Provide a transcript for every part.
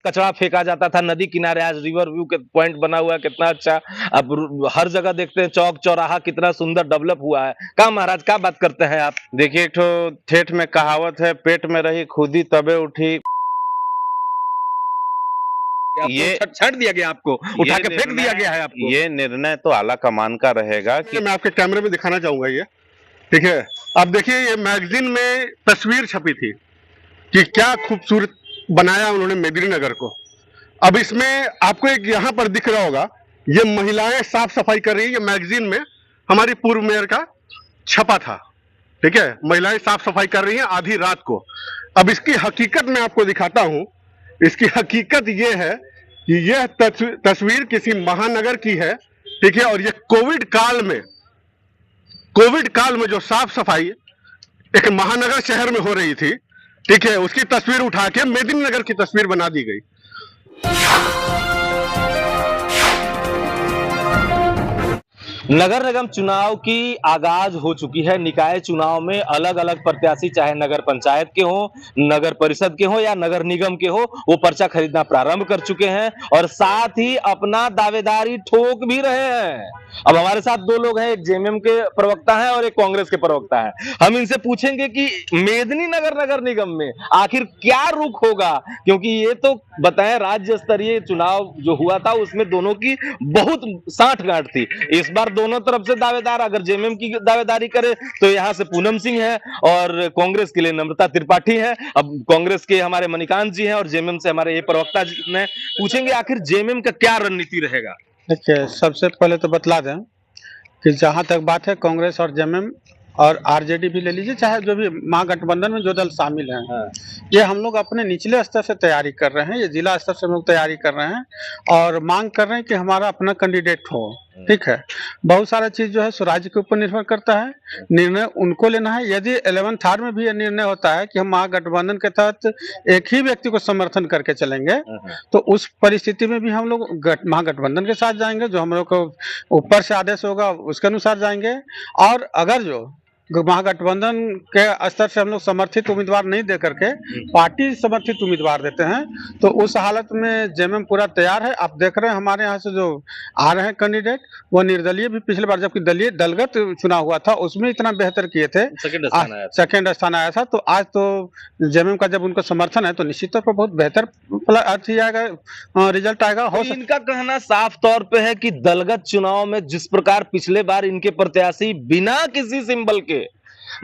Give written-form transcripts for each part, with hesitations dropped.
कचरा फेंका जाता था नदी किनारे, आज रिवर व्यू के पॉइंट बना हुआ है, कितना अच्छा। अब हर जगह देखते हैं चौक चौराहा कितना सुंदर डेवलप हुआ है। का महाराज क्या बात करते हैं आप? देखिए, एक ठो ठेठ में कहावत है, पेट में रही खुदी तबे उठी। आपको ये छाट दिया गया, आपको उठा ये के फेंक दिया गया है आपको। ये निर्णय तो आला कमान का रहेगा कि मैं आपके कैमरे में दिखाना चाहूंगा ये, ठीक है। अब देखिए, ये मैगजीन में तस्वीर छपी थी कि क्या खूबसूरत बनाया उन्होंने मेदिनीनगर को। अब इसमें आपको एक यहाँ पर दिख रहा होगा, ये महिलाएं साफ सफाई कर रही है। ये मैगजीन में हमारी पूर्व मेयर का छपा था, ठीक है। महिलाएं साफ सफाई कर रही हैं आधी रात को। अब इसकी हकीकत मैं आपको दिखाता हूं। इसकी हकीकत ये है कि यह तस्वीर किसी महानगर की है, ठीक है। और ये कोविड काल में जो साफ सफाई एक महानगर शहर में हो रही थी, ठीक है, उसकी तस्वीर उठा के मेदिनीनगर की तस्वीर बना दी गई। नगर निगम चुनाव की आगाज हो चुकी है। निकाय चुनाव में अलग अलग प्रत्याशी, चाहे नगर पंचायत के हो, नगर परिषद के हो या नगर निगम के हो, वो पर्चा खरीदना प्रारंभ कर चुके हैं और साथ ही अपना दावेदारी ठोक भी रहे हैं। अब हमारे साथ दो लोग हैं, एक जेएमएम के प्रवक्ता हैं और एक कांग्रेस के प्रवक्ता हैं। हम इनसे पूछेंगे कि मेदिनीनगर नगर निगम में आखिर क्या रुख होगा, क्योंकि ये तो बताएं राज्य स्तरीय चुनाव जो हुआ था उसमें दोनों की बहुत साठगांठ थी। इस बार दोनों तरफ से दावेदार, अगर जेएमएम की दावेदारी करे तो यहाँ से पूनम सिंह है और कांग्रेस के लिए नम्रता त्रिपाठी है। अब कांग्रेस के हमारे मणिकांत जी हैं और जेएमएम से हमारे ये प्रवक्ता जी ने पूछेंगे आखिर जेएमएम का क्या रणनीति रहेगा। देखिए, सबसे पहले तो बतला दें कि जहाँ तक बात है कांग्रेस और जेएमएम और आरजेडी भी ले लीजिए, चाहे जो भी महागठबंधन में जो दल शामिल हैं, ये हम लोग अपने निचले स्तर से तैयारी कर रहे हैं। ये जिला स्तर से हम लोग तैयारी कर रहे हैं और मांग कर रहे हैं कि हमारा अपना कैंडिडेट हो, ठीक है। बहुत सारा चीज जो है स्वराज्य के ऊपर निर्भर करता है, निर्णय उनको लेना है। यदि 11th आवर में भी ये निर्णय होता है कि हम महागठबंधन के तहत एक ही व्यक्ति को समर्थन करके चलेंगे, तो उस परिस्थिति में भी हम लोग महागठबंधन के साथ जाएंगे, जो हम लोग को ऊपर से आदेश होगा उसके अनुसार जाएंगे। और अगर जो महागठबंधन के स्तर से हम लोग समर्थित उम्मीदवार नहीं दे करके पार्टी समर्थित उम्मीदवार देते हैं, तो उस हालत में जेएमएम पूरा तैयार है। आप देख रहे हैं हमारे यहाँ से जो आ रहे हैं कैंडिडेट, वो निर्दलीय भी पिछले बार जबकि दलीय दलगत चुनाव हुआ था उसमें इतना बेहतर किए थे, सेकंड स्थान आया था। तो आज तो जेएमएम का जब उनको समर्थन है तो निश्चित तौर पर बहुत बेहतर रिजल्ट आएगा। हो इनका कहना साफ तौर पे है कि दलगत चुनाव में जिस प्रकार पिछले बार इनके प्रत्याशी बिना किसी सिंबल के,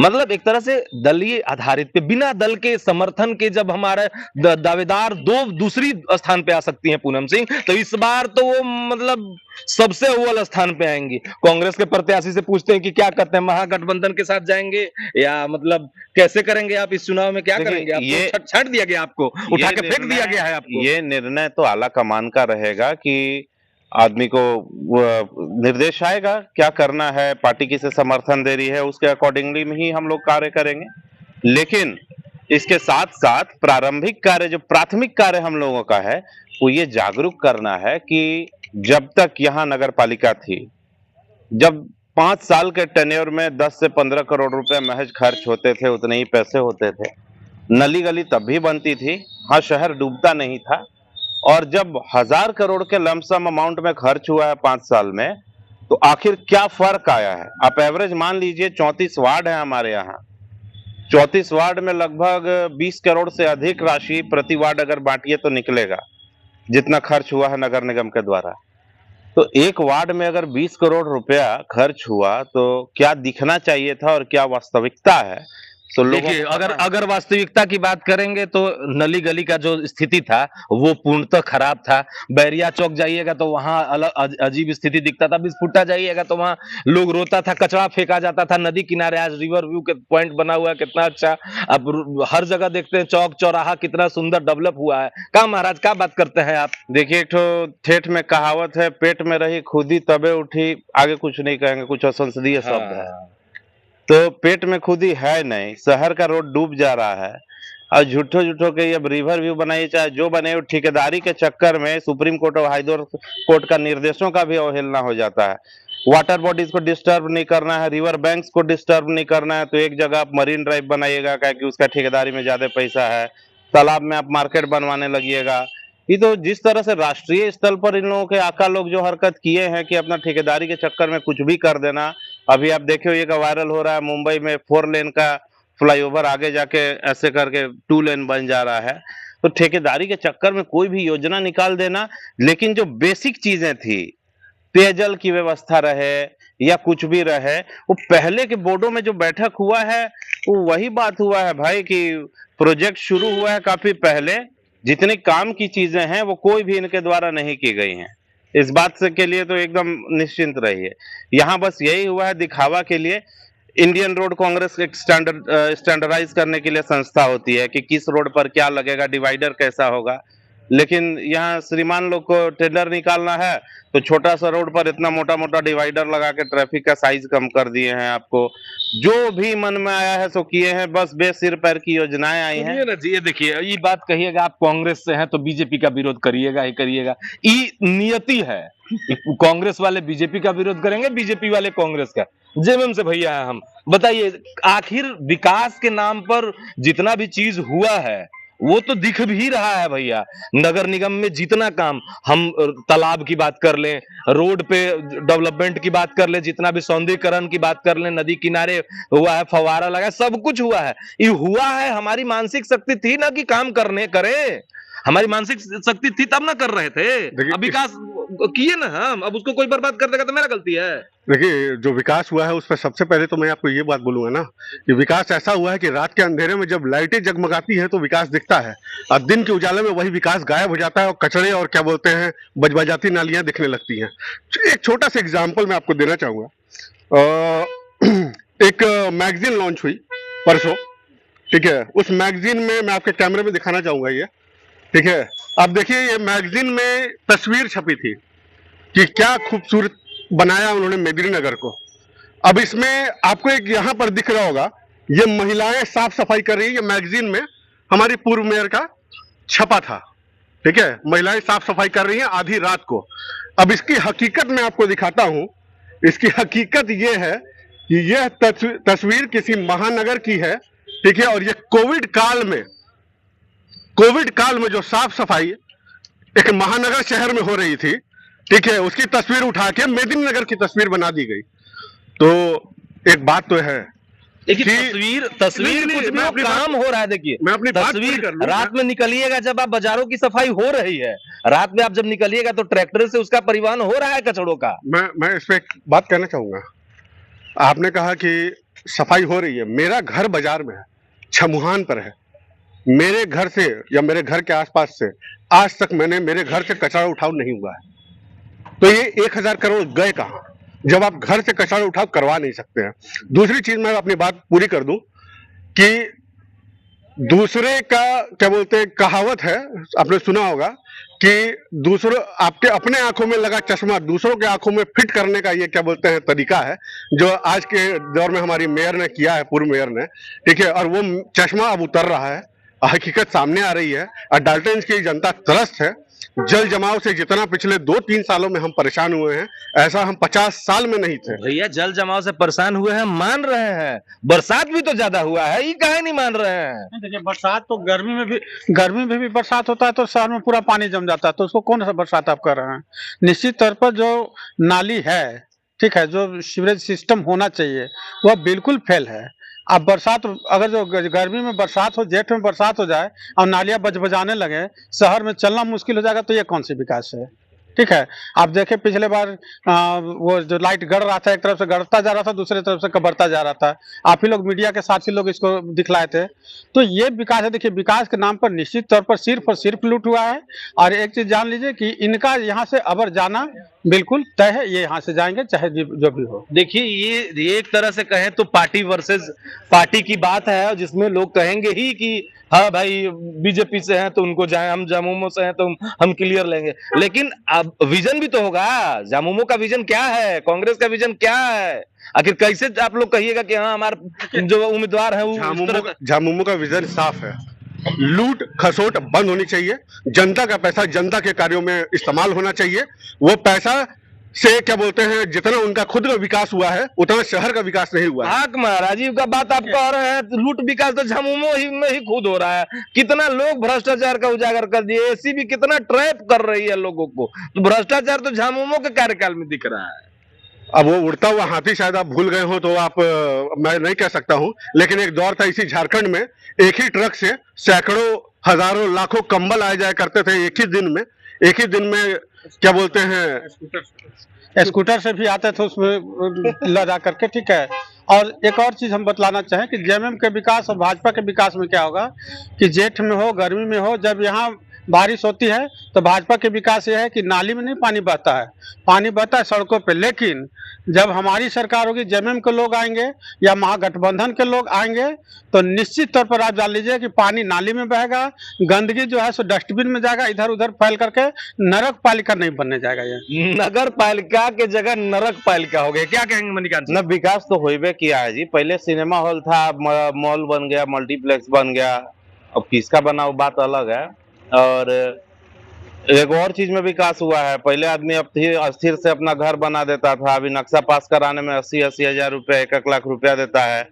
मतलब एक तरह से दलीय आधारित पे बिना दल के समर्थन के जब हमारे दावेदार दो दूसरी स्थान पे आ सकती हैं पूनम सिंह, तो इस बार तो वो मतलब सबसे अव्वल स्थान पे आएंगी। कांग्रेस के प्रत्याशी से पूछते हैं कि क्या कहते हैं, महागठबंधन के साथ जाएंगे या मतलब कैसे करेंगे आप इस चुनाव में, क्या करेंगे? आपको छाट दिया गया, आपको उठा के फेंक दिया गया है आपको। ये निर्णय तो आला कमान का रहेगा कि आदमी को निर्देश आएगा क्या करना है, पार्टी किसे समर्थन दे रही है, उसके अकॉर्डिंगली में ही हम लोग कार्य करेंगे। लेकिन इसके साथ साथ प्रारंभिक कार्य, जो प्राथमिक कार्य हम लोगों का है, वो ये जागरूक करना है कि जब तक यहाँ नगर पालिका थी, जब 5 साल के टेन्योर में 10 से 15 करोड़ रुपए महज खर्च होते थे, उतने ही पैसे होते थे। नली गली तब भी बनती थी, हाँ, शहर डूबता नहीं था। और जब 1000 करोड़ के लमसम अमाउंट में खर्च हुआ है 5 साल में, तो आखिर क्या फर्क आया है? आप एवरेज मान लीजिए 34 वार्ड है हमारे यहाँ, 34 वार्ड में लगभग 20 करोड़ से अधिक राशि प्रति वार्ड अगर बांटिए तो निकलेगा, जितना खर्च हुआ है नगर निगम के द्वारा। तो एक वार्ड में अगर 20 करोड़ रुपया खर्च हुआ तो क्या दिखना चाहिए था और क्या वास्तविकता है, तो देखिए, अगर वास्तविकता की बात करेंगे तो नली गली का जो स्थिति था वो पूर्णतः खराब था। बैरिया चौक जाइएगा तो वहां अलग अजीब स्थिति दिखता था, बिस्फुटा जाइएगा तो वहां लोग रोता था, कचरा फेंका जाता था नदी किनारे, आज रिवर व्यू के पॉइंट बना हुआ है, कितना अच्छा। अब हर जगह देखते हैं चौक चौराहा कितना सुंदर डेवलप हुआ है। का महाराज क्या बात करते हैं आप? देखिए, एक ठो ठेठ में कहावत है, पेट में रही खुदी तबे उठी। आगे कुछ नहीं कहेंगे, कुछ असंसदीय शब्द है। तो पेट में खुदी है नहीं, शहर का रोड डूब जा रहा है और झूठो के ये रिवर व्यू बनाइए, चाहे जो बने, ठेकेदारी के चक्कर में सुप्रीम कोर्ट और हाई कोर्ट का निर्देशों का भी अवहेलना हो जाता है। वाटर बॉडीज को डिस्टर्ब नहीं करना है, रिवर बैंक्स को डिस्टर्ब नहीं करना है, तो एक जगह आप मरीन ड्राइव बनाइएगा, क्या कि उसका ठेकेदारी में ज्यादा पैसा है। तालाब में आप मार्केट बनवाने लगिएगा, ये तो जिस तरह से राष्ट्रीय स्तर पर इन लोगों के आका लोग जो हरकत किए हैं कि अपना ठेकेदारी के चक्कर में कुछ भी कर देना। अभी आप देखियो ये का वायरल हो रहा है, मुंबई में 4 लेन का फ्लाईओवर आगे जाके ऐसे करके 2 लेन बन जा रहा है। तो ठेकेदारी के चक्कर में कोई भी योजना निकाल देना, लेकिन जो बेसिक चीजें थी, पेयजल की व्यवस्था रहे या कुछ भी रहे, वो पहले के बोर्डों में जो बैठक हुआ है वो वही बात हुआ है भाई कि प्रोजेक्ट शुरू हुआ है काफी पहले, जितने काम की चीजें हैं वो कोई भी इनके द्वारा नहीं की गई हैं। इस बात से के लिए तो एकदम निश्चिंत रहिए। यहाँ बस यही हुआ है दिखावा के लिए। इंडियन रोड कांग्रेस एक स्टैंडर्डाइज करने के लिए संस्था होती है कि किस रोड पर क्या लगेगा, डिवाइडर कैसा होगा, लेकिन यहाँ श्रीमान लोग को टेंडर निकालना है तो छोटा सा रोड पर इतना मोटा मोटा डिवाइडर लगा के ट्रैफिक का साइज कम कर दिए हैं। आपको जो भी मन में आया है सो किए हैं, बस बेसिर पैर की योजनाएं आई हैं। सुनिए ना जी, ये देखिए, ये बात कहिएगा आप कांग्रेस से हैं तो बीजेपी का विरोध करिएगा ही करिएगा, ये नियति है। कांग्रेस वाले बीजेपी का विरोध करेंगे, बीजेपी वाले कांग्रेस का। जेएमएम से भैया है हम, बताइए आखिर विकास के नाम पर जितना भी चीज हुआ है वो तो दिख भी रहा है भैया। नगर निगम में जितना काम, हम तालाब की बात कर लें, रोड पे डेवलपमेंट की बात कर लें, जितना भी सौंदर्यीकरण की बात कर लें, नदी किनारे हुआ है, फव्वारा लगा है, सब कुछ हुआ है। ये हुआ है, हमारी मानसिक शक्ति थी ना कि काम करने करें, हमारी मानसिक शक्ति थी तब ना कर रहे थे। अब विकास किए ना हम, अब उसको कोई बर्बाद कर देगा तो मेरा गलती है। देखिए, जो विकास हुआ है उस पर सबसे पहले तो मैं आपको ये बात बोलूंगा ना कि विकास ऐसा हुआ है कि रात के अंधेरे में जब लाइटें जगमगाती हैं तो विकास दिखता है, और दिन के उजाले में वही विकास गायब हो जाता है और कचरे और क्या बोलते हैं बजबजाती नालियां दिखने लगती हैं। एक छोटा सा एग्जाम्पल मैं आपको देना चाहूंगा। एक मैगजीन लॉन्च हुई परसों, ठीक है। उस मैगजीन में मैं आपके कैमरे में दिखाना चाहूंगा, ये ठीक है। आप देखिए, ये मैगजीन में तस्वीर छपी थी कि क्या खूबसूरत बनाया उन्होंने मेदिनीनगर को। अब इसमें आपको एक यहाँ पर दिख रहा होगा, ये महिलाएं साफ सफाई कर रही है। ये मैगजीन में हमारी पूर्व मेयर का छपा था, ठीक है। महिलाएं साफ सफाई कर रही हैं आधी रात को। अब इसकी हकीकत मैं आपको दिखाता हूं। इसकी हकीकत ये है कि यह तस्वीर किसी महानगर की है, ठीक है। और ये कोविड काल में जो साफ सफाई एक महानगर शहर में हो रही थी, ठीक है, उसकी तस्वीर उठा के मेदिनीनगर की तस्वीर बना दी गई। तो एक बात तो है, देखिए तस्वीर कुछ भी हो, काम हो रहा है। देखिए मैं अपनी तस्वीर रात में निकलिएगा, जब आप बाजारों की सफाई हो रही है, रात में आप जब निकलिएगा तो ट्रैक्टर से उसका परिवहन हो रहा है कचड़ों का। मैं इस पे एक बात कहना चाहूंगा। आपने कहा कि सफाई हो रही है, मेरा घर बाजार में है, छमुहान पर है। मेरे घर से या मेरे घर के आसपास से आज तक मेरे घर से कचरा उठाव नहीं हुआ है। तो ये 1000 करोड़ गए कहां, जब आप घर से कचरा उठाव करवा नहीं सकते हैं। दूसरी चीज, मैं अपनी बात पूरी कर दूं कि दूसरे का क्या बोलते हैं, कहावत है, आपने सुना होगा कि दूसरों आपके अपने आंखों में लगा चश्मा दूसरों के आंखों में फिट करने का ये क्या बोलते हैं तरीका है, जो आज के दौर में हमारी मेयर ने किया है, पूर्व मेयर ने, ठीक है। और वो चश्मा अब उतर रहा है, हकीकत सामने आ रही है और डाल्टनगंज की जनता त्रस्त है। जल जमाव से जितना पिछले 2-3 सालों में हम परेशान हुए हैं, ऐसा हम 50 साल में नहीं थे। भैया जल जमाव से परेशान हुए हैं, मान रहे हैं, बरसात भी तो ज्यादा हुआ है, ये काहे नहीं मान रहे हैं। देखिए, बरसात तो गर्मी में भी बरसात होता है तो शहर में पूरा पानी जम जाता है, तो उसको कौन सा बरसात आप कर रहे हैं। निश्चित तौर पर जो नाली है, ठीक है, जो सीवरेज सिस्टम होना चाहिए वह बिल्कुल फेल है। अब बरसात, अगर जो गर्मी में बरसात हो, जेठ में बरसात हो जाए और नालियां बजबजाने लगे, शहर में चलना मुश्किल हो जाएगा, तो ये कौन सी विकास है। ठीक है, आप देखें पिछले बार वो जो लाइट गड़ रहा था, एक तरफ से गड़ता जा रहा था, दूसरी तरफ से कबरता जा रहा था। आप ही लोग मीडिया के साथी लोग इसको दिखलाए थे। तो ये विकास है। देखिए, विकास के नाम पर निश्चित तौर पर सिर्फ लूट हुआ है। और एक चीज जान लीजिए कि इनका यहाँ से अबर जाना बिल्कुल तय है, ये यहाँ से जाएंगे चाहे जो भी हो। देखिए ये एक तरह से कहें तो पार्टी वर्सेस पार्टी की बात है, जिसमें लोग कहेंगे ही कि हाँ भाई बीजेपी से हैं तो उनको जाए, हम जामुमो से हैं तो हम क्लियर लेंगे। लेकिन अब विजन भी तो होगा, जामुमो का विजन क्या है, कांग्रेस का विजन क्या है। आखिर कैसे आप लोग कहिएगा कि हाँ हमारे जो उम्मीदवार है वो जामुमो का विजन साफ है। लूट खसोट बंद होनी चाहिए, जनता का पैसा जनता के कार्यों में इस्तेमाल होना चाहिए। वो पैसा से क्या बोलते हैं जितना उनका खुद का विकास हुआ है उतना शहर का विकास नहीं हुआ है। हाँ राजीव का बात आप कह रहे हैं, लूट विकास तो झामुमो ही में ही खुद हो रहा है। कितना लोग भ्रष्टाचार का उजागर कर दिए, एसीबी कितना ट्रैप कर रही है लोगों को, तो भ्रष्टाचार तो झामुमो के कार्यकाल में दिख रहा है। अब वो उड़ता हुआ हाथी शायद आप भूल गए हो तो आप मैं नहीं कह सकता हूँ, लेकिन एक दौर था इसी झारखंड में एक ही ट्रक से सैकड़ों हजारों लाखों कंबल आए जाया करते थे एक ही दिन में क्या बोलते हैं स्कूटर से भी आते थे उसमें लदा करके, ठीक है। और एक और चीज हम बतलाना चाहें कि जेएमएम के विकास और भाजपा के विकास में क्या होगा कि जेठ में हो गर्मी में हो, जब यहाँ बारिश होती है तो भाजपा के विकास ये है कि नाली में नहीं पानी बहता है, पानी बहता है सड़कों पे। लेकिन जब हमारी सरकार होगी, जेएमएम के लोग आएंगे या महागठबंधन के लोग आएंगे, तो निश्चित तौर पर आप जान लीजिए कि पानी नाली में बहेगा, गंदगी जो है सो डस्टबिन में जाएगा, इधर उधर फैल करके नरक पालिका नहीं बनने जाएगा। ये नगर पालिका के जगह नरक पालिका हो गए, क्या कहेंगे मणिकांत जी? न विकास तो होइबे किया है जी। पहले सिनेमा हॉल था, मॉल बन गया, मल्टीप्लेक्स बन गया, अब किसका बना वो बात अलग है। और एक और चीज में विकास हुआ है, पहले आदमी अस्थिर से अपना घर बना देता था, अभी नक्शा पास कराने में 80-80 हजार रुपया, 1-1 लाख रुपया देता है।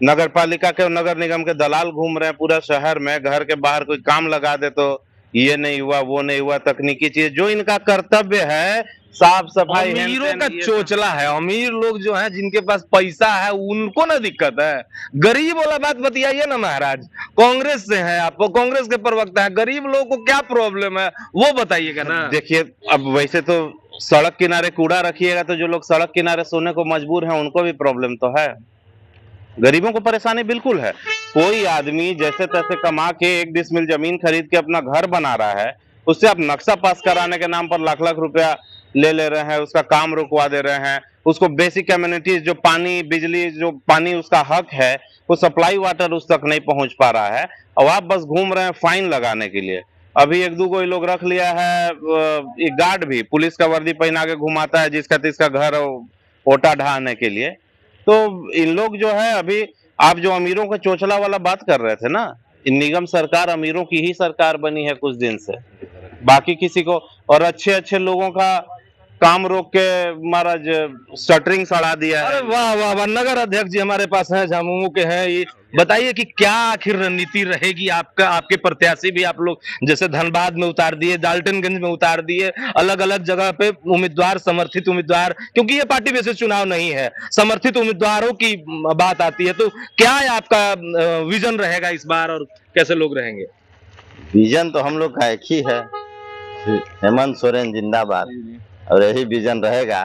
नगर पालिका के नगर निगम के दलाल घूम रहे हैं पूरा शहर में, घर के बाहर कोई काम लगा दे तो ये नहीं हुआ वो नहीं हुआ, तकनीकी चीज जो इनका कर्तव्य है, साफ सफाई, अमीरों का चोचला है। अमीर लोग जो हैं जिनके पास पैसा है उनको ना दिक्कत है, गरीब वाला बात बताइए ना महाराज। कांग्रेस से है, आप कांग्रेस के प्रवक्ता है, गरीब लोगों को क्या प्रॉब्लम है वो बताइएगा ना। देखिए अब वैसे तो सड़क किनारे कूड़ा रखिएगा तो जो लोग सड़क किनारे सोने को मजबूर हैं उनको भी प्रॉब्लम तो है, गरीबों को परेशानी बिल्कुल है। कोई आदमी जैसे तैसे कमा के 1 डिसमिल जमीन खरीद के अपना घर बना रहा है, उससे आप नक्शा पास कराने के नाम पर लाख-लाख रुपया ले रहे हैं, उसका काम रुकवा दे रहे हैं, उसको बेसिक कम्युनिटीज जो पानी बिजली जो पानी उसका हक है वो सप्लाई वाटर उस तक नहीं पहुंच पा रहा है, और आप बस घूम रहे हैं फाइन लगाने के लिए। अभी 1-2 गो लोग रख लिया है, एक गार्ड भी पुलिस का वर्दी पहना के घुमाता है जिसका तिसका घर ओटा ढहाने के लिए। तो इन लोग जो है, अभी आप जो अमीरों का चोचला वाला बात कर रहे थे ना, निगम सरकार अमीरों की ही सरकार बनी है कुछ दिन से, बाकी किसी को, और अच्छे लोगों का काम रोक के महाराज शटरिंग सड़ा दिया है। अरे वाह वाह वाह, नगर अध्यक्ष जी हमारे पास हैं, झामुमो के हैं। ये बताइए कि क्या आखिर रणनीति रहेगी आपका, आपके प्रत्याशी भी आप लोग जैसे धनबाद में उतार दिए, डाल्टनगंज में उतार दिए, अलग अलग जगह पे उम्मीदवार, समर्थित उम्मीदवार, क्योंकि ये पार्टी बेसिस चुनाव नहीं है, समर्थित उम्मीदवारों की बात आती है, तो क्या आपका विजन रहेगा इस बार और कैसे लोग रहेंगे? विजन तो हम लोग का एक ही है, हेमंत सोरेन जिंदाबाद, और यही विजन रहेगा।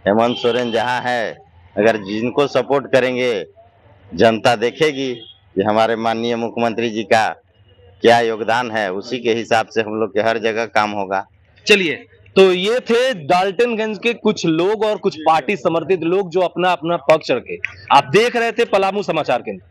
हेमंत सोरेन जहाँ है, अगर जिनको सपोर्ट करेंगे जनता देखेगी कि हमारे माननीय मुख्यमंत्री जी का क्या योगदान है, उसी के हिसाब से हम लोग के हर जगह काम होगा। चलिए, तो ये थे डाल्टनगंज के कुछ लोग और कुछ पार्टी समर्थित लोग जो अपना अपना पक्ष रखे। आप देख रहे थे पलामू समाचार केंद्र।